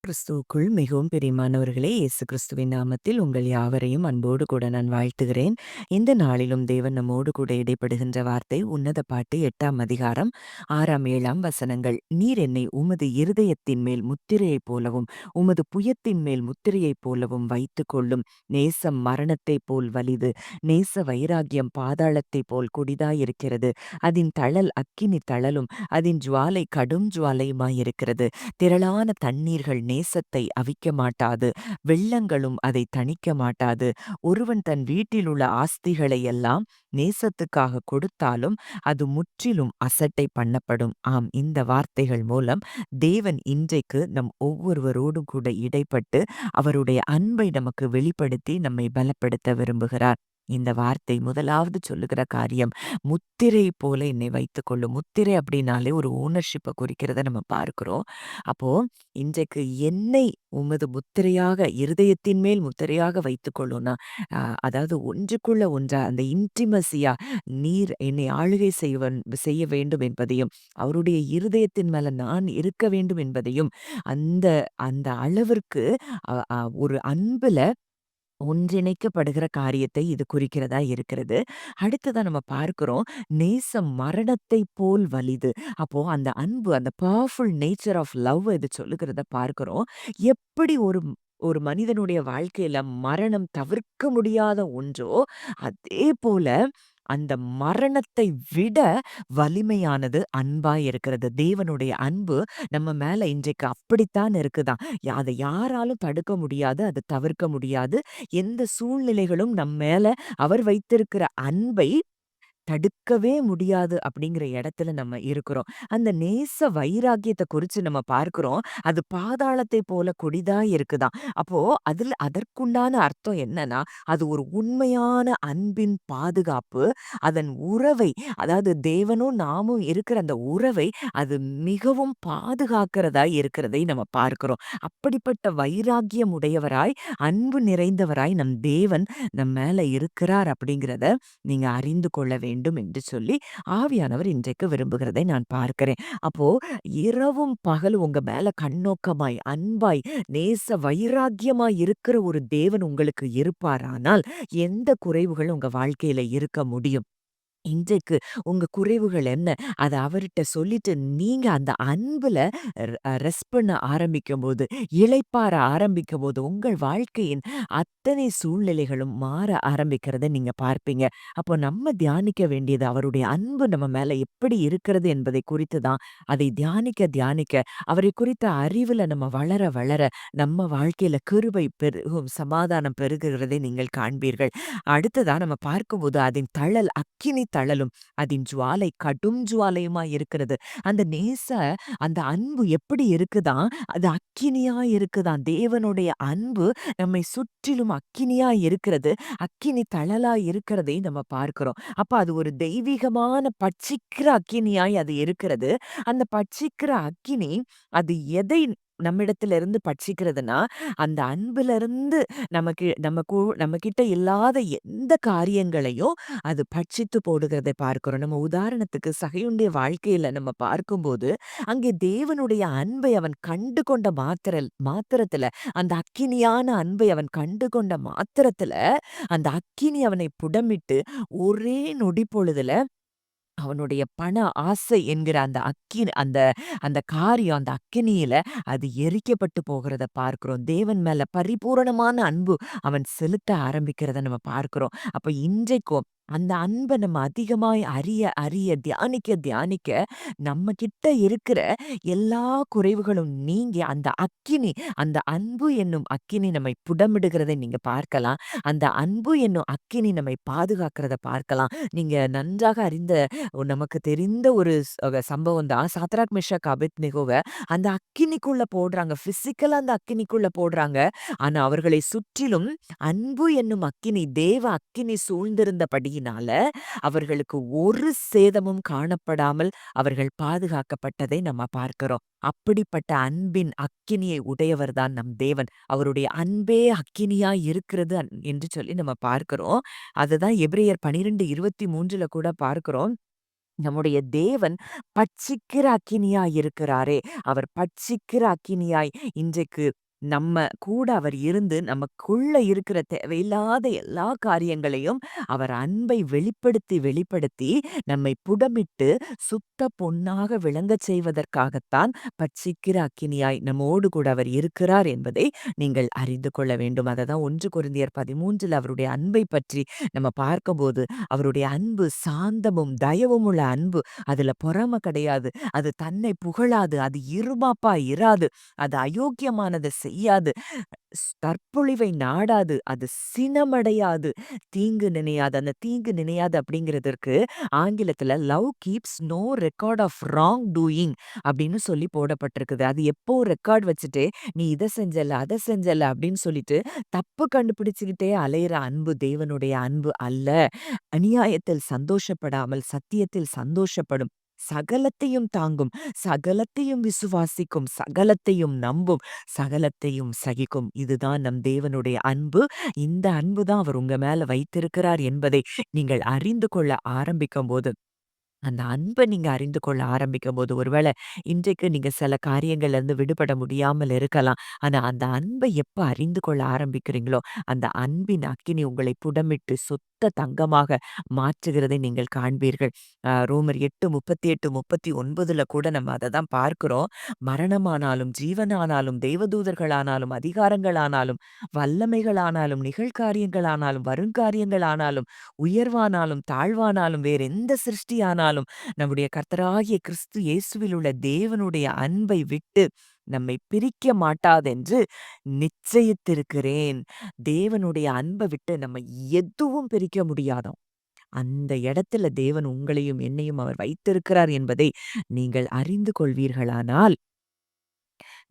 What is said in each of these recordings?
கிறிஸ்துவுக்குள் மிகவும் பிரியமானவர்களே, இயேசு கிறிஸ்துவின் நாமத்தில் உங்கள் யாவரையும் அன்போடு கூட நான் வாழ்த்துகிறேன். இந்த நாளிலும் தேவன் நம்மோடு கூட இடைப்படுகின்ற வார்த்தை உன்னத பாட்டு 8ஆம் அதிகாரம் 6ஆம் 7ஆம் வசனங்கள். நீர் என்னை உமது இருதயத்தின் மேல் முத்திரையைப் போலவும் உமது புயத்தின் மேல் முத்திரையைப் போலவும் வைத்துக் கொள்ளும். நேசம் மரணத்தைப் போல் வலிது, நேச வைராக்கியம் பாதாளத்தைப் போல் கொடிதாயிருக்கிறது. அதின் தழல் அக்கினி தழலும் அதின் ஜுவாலை கடும் ஜுவாலையுமாயிருக்கிறது. திரளான தண்ணீர்கள் நேசத்தை அவிக்க மாட்டாது, வெள்ளங்களும் அதை தணிக்க மாட்டாது. ஒருவன் தன் வீட்டிலுள்ள ஆஸ்திகளை எல்லாம் நேசத்துக்காக கொடுத்தாலும் அது முற்றிலும் அசட்டை பண்ணப்படும். ஆம், இந்த வார்த்தைகள் மூலம் தேவன் இன்றைக்கு நம் ஒவ்வொருவரோடும் கூட இடைப்பட்டு அவருடைய அன்பை நமக்கு வெளிப்படுத்தி நம்மை பலப்படுத்த விரும்புகிறார். இந்த வார்த்தை முதலாவது சொல்லுகிற காரியம், முத்திரை போல என்னை வைத்துக்கொள்ளும். முத்திரை அப்படின்னாலே ஒரு ஓனர்ஷிப்பை குறிக்கிறத நம்ம பார்க்கிறோம். அப்போ இன்றைக்கு என்னை உமது முத்திரையாக இருதயத்தின் மேல் முத்திரையாக வைத்துக்கொள்ளும்னா, அதாவது ஒன்றுக்குள்ள ஒன்றா அந்த இன்டிமசியா நீர் என்னை ஆளுகை செய்ய வேண்டும் என்பதையும், அவருடைய இருதயத்தின் மேல நான் இருக்க வேண்டும் என்பதையும், அந்த அந்த அளவிற்கு அ அ ஒரு அன்புல ஒன்றிணைக்கப்படுகிற காரியத்தை இது குறிக்கிறதா இருக்கிறது. அடுத்ததா நம்ம பார்க்கிறோம், நேசம் மரணத்தைப் போல் வலிது. அப்போ அந்த அன்பு, அந்த பவர்ஃபுல் நேச்சர் ஆஃப் லவ் இது சொல்லுகிறத பார்க்கிறோம். எப்படி ஒரு மனிதனுடைய வாழ்க்கையில மரணம் தவிர்க்க முடியாத ஒன்றோ, அதே போல அந்த மரணத்தை விட வலிமையானது அன்பாய் இருக்கிறது. தேவனுடைய அன்பு நம்ம மேல இன்றைக்கு அப்படித்தான் இருக்குதாம். அதை யாராலும் தடுக்க முடியாது. அது தவிர்க்க முடியாது. எந்த சூழ்நிலைகளும் நம் மேல அவர் வைத்திருக்கிற அன்பை தடுக்கவே முடியாது அப்படிங்கிற இடத்துல நம்ம இருக்கிறோம். அந்த நேச வைராக்கியத்த குறிச்சு நம்ம பார்க்கிறோம். அது பாதாளத்தை போல கொடிதா இருக்குதாம். அப்போ அதற்குண்டான அர்த்தம் என்னன்னா, அது ஒரு உண்மையான அன்பின் பாதுகாப்பு. அதன் உறவை, அதாவது தேவனும் நாமும் இருக்கிற அந்த உறவை அது மிகவும் பாதுகாக்கிறதா இருக்கிறதை நம்ம பார்க்கிறோம். அப்படிப்பட்ட வைராக்கியம் உடையவராய், அன்பு நிறைந்தவராய் நம் தேவன் நம் மேல இருக்கிறார் அப்படிங்கிறத நீங்க அறிந்து கொள்ள வேண்டும் என்று சொல்லி ஆவியானவர் இன்றைக்கு விரும்புகிறதை நான் பார்க்கிறேன். அப்போ இரவும் பகலும் உங்க மேல கண்ணோக்கமாய், அன்பாய், நேச வைராக்கியமாய் இருக்கிற ஒரு தேவன் உங்களுக்கு இருப்பாரானால், எந்த குறைவுகள் உங்க வாழ்க்கையில இருக்க முடியும்? இன்றைக்கு உங்க குறைவுகள் என்ன? அத அவர்ட்ட சொல்லிட்டு நீங்க அந்த அன்புல ரெஸ்ட் பண்ண ஆரம்பிக்கும்போது, இளைப்பாற ஆரம்பிக்கும்போது, உங்கள் வாழ்க்கையின் அத்தனை சூழ்நிலைகளும் மாற ஆரம்பிக்கிறத நீங்க பார்ப்பீங்க. அப்போ நம்ம தியானிக்க வேண்டியது அவருடைய அன்பு நம்ம மேல எப்படி இருக்கிறது என்பதை குறித்து தான். அதை தியானிக்க தியானிக்க அவரை குறித்த அறிவுல நம்ம வளர வளர நம்ம வாழ்க்கையில கிருபை பெருகும், சமாதானம் பெருகுகிறதை நீங்கள் காண்பீர்கள். அடுத்ததா நம்ம பார்க்கும்போது அதின் தழல் அக்கினி தழலும் அதின் ஜுவாலை கடும் ஜுவாலையுமாய் இருக்கிறது. அந்த அந்த அன்பு எப்படி இருக்குதாம்? அது அக்கினியா இருக்குதாம். தேவனுடைய அன்பு நம்மை சுற்றிலும் அக்கினியா இருக்கிறது. அக்கினி தழலா இருக்கிறதை நம்ம பார்க்கிறோம். அப்ப அது ஒரு தெய்வீகமான பட்சிக்கிற அக்கினியாய் அது இருக்கிறது. அந்த பட்சிக்கிற அக்கினி அது எதை நம்மிடத்துல இருந்து பட்சிக்கிறதுனா, அந்த அன்புல இருந்து நம்ம கிட்ட இல்லாத எந்த காரியங்களையும் அது பட்சித்து போடுகிறதை பார்க்கிறோம். நம்ம உதாரணத்துக்கு சகையுடைய வாழ்க்கையில நம்ம பார்க்கும்போது, அங்கே தேவனுடைய அன்பை அவன் கண்டு கொண்ட மாத்திரத்துல, அந்த அக்கினியான அன்பை அவன் கண்டு கொண்ட மாத்திரத்துல, அந்த அக்கினி அவனை புடமிட்டு ஒரே நொடி பொழுதுல அவனுடைய பண ஆசை என்கிற அந்த அந்த காரியம், அந்த அக்கினியில அது எரிக்கப்பட்டு போகிறத பார்க்கிறோம். தேவன் மேல பரிபூரணமான அன்பு அவன் செலுத்த ஆரம்பிக்கிறத நம்ம பார்க்கிறோம். அப்ப இன்றைக்கும் அந்த அன்ப நம்ம அதிகமாய் அறிய அறிய, தியானிக்க தியானிக்க, நம்ம கிட்ட இருக்கிற எல்லா குறைவுகளும் நீங்கி அந்த அன்பு என்னும் அக்கினி நம்மை புடமிடுகிறதை நீங்க பார்க்கலாம். அந்த அன்பு என்னும் அக்கினி நம்மை பாதுகாக்கிறத பார்க்கலாம். நீங்க நன்றாக அறிந்த நமக்கு தெரிந்த ஒரு சம்பவம் தான். சாத்ராக், மேஷாக், ஆபேத்நேகோவ அந்த அக்கினிக்குள்ள போடுறாங்க. பிசிக்கலா அந்த அக்கினிக்குள்ள போடுறாங்க. ஆனா அவர்களை சுற்றிலும் அன்பு என்னும் அக்கினி, தேவ அக்கினி சூழ்ந்திருந்தபடியினால அவர்களுக்கு ஒரு சேதமும் காணப்படாமல் அவர்கள் பாதுகாக்கப்பட்டதை நம்ம பார்க்கிறோம். அப்படிப்பட்ட அன்பின் அக்கினியை உடையவர் தான் நம் தேவன். அவருடைய அன்பே அக்கினியாய் இருக்கிறது என்று சொல்லி நம்ம பார்க்கிறோம். அதுதான் எபிரெயர் 12:23 கூட பார்க்கிறோம். நம்முடைய தேவன் பட்சிக்கிற அக்கினியாய் இருக்கிறாரே! அவர் பட்சிக்கிற அக்கினியாய் இன்றைக்கு நம்ம கூட அவர் இருந்து நமக்குள்ள இருக்கிற தேவையில்லாத எல்லா காரியங்களையும் அவர் அன்பை வெளிப்படுத்தி, வெளிப்படுத்தி நம்மை புடமிட்டு சுத்த பொன்னாக விளங்கச் செய்வதற்காகத்தான் பட்சிக்கிற அக்கினியாய் நம்மோடு கூட அவர் இருக்கிறார் என்பதை நீங்கள் அறிந்து கொள்ள வேண்டும். அததான் 1 கொரிந்தியர் 13 அவருடைய அன்பை பற்றி நம்ம பார்க்கும்போது அவருடைய அன்பு சாந்தமும், தயவும் உள்ள அன்பு. அதுல பொறாம கிடையாது. அது தன்னை புகழாது. அது இருமாப்பா இராது. அது அயோக்கியமானத செய்யாது. தற்பொழிவை நாடாது. அது சினமடையாது. தீங்கு நினையாது. அந்த தீங்கு நினையாது அப்படிங்கிறதற்கு ஆங்கிலத்துல love keeps no record of wrong doing அப்படின்னு சொல்லி போடப்பட்டிருக்குது. அது எப்போ ரெக்கார்ட் வச்சுட்டு, நீ இத செஞ்சல்ல, அத செஞ்சல்ல அப்படின்னு சொல்லிட்டு தப்பு கண்டுபிடிச்சுக்கிட்டே அலையிற அன்பு தேவனுடைய அன்பு அல்ல. அநியாயத்தில் சந்தோஷப்படாமல் சத்தியத்தில் சந்தோஷப்படும். சகலத்தையும் தாங்கும், சகலத்தையும் விசுவாசிக்கும், சகலத்தையும் நம்பும், சகலத்தையும் சகிக்கும். இதுதான் நம் தேவனுடைய அன்பு. இந்த அன்பு தான் அவர் உங்க மேல வைத்திருக்கிறார் என்பதை நீங்கள் அறிந்து கொள்ள ஆரம்பிக்கும்போது அந்த அன்ப நீங்க அறிந்து கொள்ள ஆரம்பிக்கும்போது, ஒருவேள இன்றைக்கு நீங்க சில காரியங்கள்ல இருந்து விடுபட முடியாமல் இருக்கலாம். ஆனா, அந்த அன்பை எப்ப அறிந்து கொள்ள ஆரம்பிக்கிறீங்களோ, அந்த அன்பின் அக்கினி உங்களை புடமிட்டு சுத்த தங்கமாக மாற்றுகிறதை நீங்கள் காண்பீர்கள். ரோமர் 8:38, 39ல கூட நம்ம அத தான் பார்க்கிறோம். மரணமானாலும், ஜீவனானாலும், தேவதூதர்களானாலும், அதிகாரங்களானாலும், வல்லமைகளானாலும், நிகழ்காரியங்களானாலும், வருங்காரியங்களானாலும், உயர்வானாலும், தாழ்வானாலும், வேற எந்த சிருஷ்டியானாலும், நம்முடைய கர்த்தராகிய கிறிஸ்து இயேசுவில் உள்ள தேவனுடைய அன்பை விட்டு நம்மை பிரிக்க மாட்டாதென்று நிச்சயித்திருக்கிறேன். தேவனுடைய அன்ப விட்டு நம்ம எதுவும் பிரிக்க முடியாதாம். அந்த இடத்துல தேவன் உங்களையும் என்னையும் அவர் வைத்திருக்கிறார் என்பதை நீங்கள் அறிந்து கொள்வீர்களானால்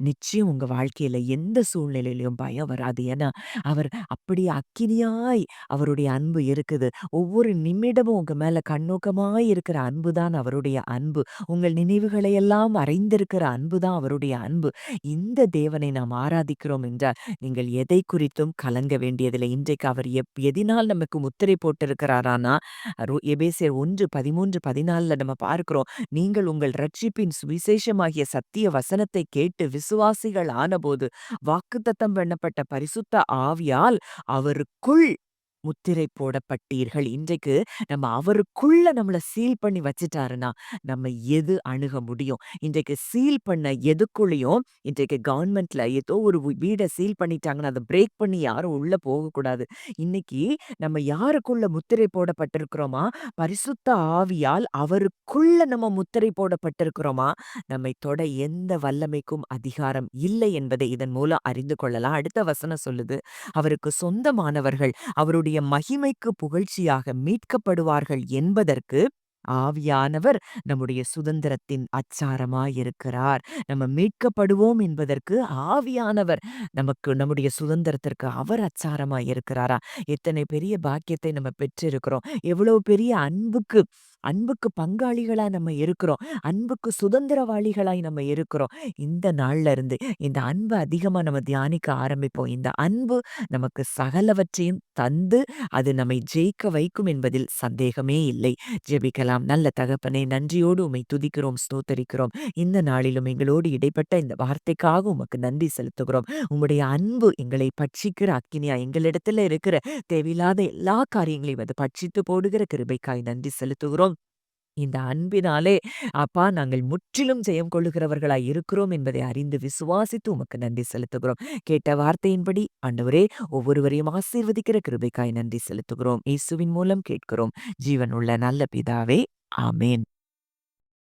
நிச்சயம் உங்க வாழ்க்கையில எந்த சூழ்நிலையிலும் பயம் வராது. ஏன்னா, அவர் அப்படி அக்கினியாய் அவருடைய அன்பு இருக்குது. ஒவ்வொரு நிமிடமும் உங்க மேல கண்ணோக்கமாய் இருக்கிற அன்பு தான் அவருடைய அன்பு. உங்கள் நினைவுகளை எல்லாம் அறிந்திருக்கிற அன்பு தான் அவருடைய அன்பு. இந்த தேவனை நாம் ஆராதிக்கிறோம் என்றால், நீங்கள் எதை குறித்தும் கலங்க வேண்டியதில்லை. இன்றைக்கு அவர் எதினால் நமக்கு முத்திரை போட்டிருக்கிறாரானா, எபேசியர் 1, 13, 14ல நம்ம பார்க்கிறோம். நீங்கள் உங்கள் ரட்சிப்பின் சுவிசேஷமாகிய சத்திய வசனத்தை கேட்டு விசுவாசிகள் ஆனபோது வாக்குத்தத்தம் பண்ணப்பட்ட பரிசுத்த ஆவியால் அவருக்குள் முத்திரை போடப்பட்டீர்கள். இன்றைக்கு நம்ம அவருக்குள்ள நம்மள சீல் பண்ணி வச்சுட்டாருன்னா, நம்ம எது அணுக முடியும்? இன்றைக்கு சீல் பண்ண எதுக்குள்ளயும் இன்றைக்கு கவர்மெண்ட்ல ஏதோ ஒரு வீட சீல் பண்ணிட்டாங்கன்னா, அத பிரேக் பண்ணி யாரும் உள்ள போகக்கூடாது. இன்னைக்கு நம்ம யாருக்குள்ள முத்திரை போடப்பட்டிருக்கிறோமா? பரிசுத்த ஆவியால் அவருக்குள்ள நம்ம முத்திரை போடப்பட்டிருக்கிறோமா? நம்மை தொட எந்த வல்லமைக்கும் அதிகாரம் இல்லை என்பதை இதன் மூலம் அறிந்து கொள்ளலாம். அடுத்த வசனம் சொல்லுது, அவருக்கு சொந்தமானவர்கள் அவருடைய மகிமைக்கு புகழ்ச்சியாக மீட்கப்படுவார்கள் என்பதற்கு ஆவியானவர் நம்முடைய சுதந்திரத்தின் அச்சாரமாயிருக்கிறார். நம்ம மீட்கப்படுவோம் என்பதற்கு ஆவியானவர் நமக்கு நம்முடைய சுதந்திரத்திற்கு அவர் அச்சாரமாய் இருக்கிறாரா? எத்தனை பெரிய பாக்கியத்தை நம்ம பெற்றிருக்கிறோம். எவ்வளவு பெரிய அன்புக்கு அன்புக்கு பங்காளிகளா நம்ம இருக்கிறோம். அன்புக்கு சுதந்திரவாளிகளாய் நம்ம இருக்கிறோம். இந்த நாள்ல இருந்து இந்த அன்பு அதிகமா நம்ம தியானிக்க ஆரம்பிப்போம். இந்த அன்பு நமக்கு சகலவற்றையும் தந்து அது நம்மை ஜெயிக்க வைக்கும் என்பதில் சந்தேகமே இல்லை. ஜெபிக்கலாம். நல்ல தகப்பனே, நன்றியோடு உம்மை துதிக்கிறோம், ஸ்தோத்தரிக்கிறோம். இந்த நாளிலும் எங்களோடு இடைப்பட்ட இந்த வார்த்தைக்காக உமக்கு நன்றி செலுத்துகிறோம். உம்முடைய அன்பு எங்களை பட்சிக்கிற அக்கினியா எங்களிடத்துல இருக்கிற தேவையில்லாத எல்லா காரியங்களையும் அது பட்சித்து போடுகிற கிருபைக்காய் நன்றி செலுத்துகிறோம். இந்த அன்பினாலே அப்பா நாங்கள் முற்றிலும் ஜெயம் கொள்ளுகிறவர்களாய் இருக்கிறோம் என்பதை அறிந்து விசுவாசித்து உமக்கு நன்றி செலுத்துகிறோம். கேட்ட வார்த்தையின்படி ஆண்டவரே ஒவ்வொருவரையும் ஆசீர்வதிக்கிற கிருபைக்காய் நன்றி செலுத்துகிறோம். இயேசுவின் மூலம் கேட்கிறோம். ஜீவனுள்ள நல்ல பிதாவே, ஆமென்.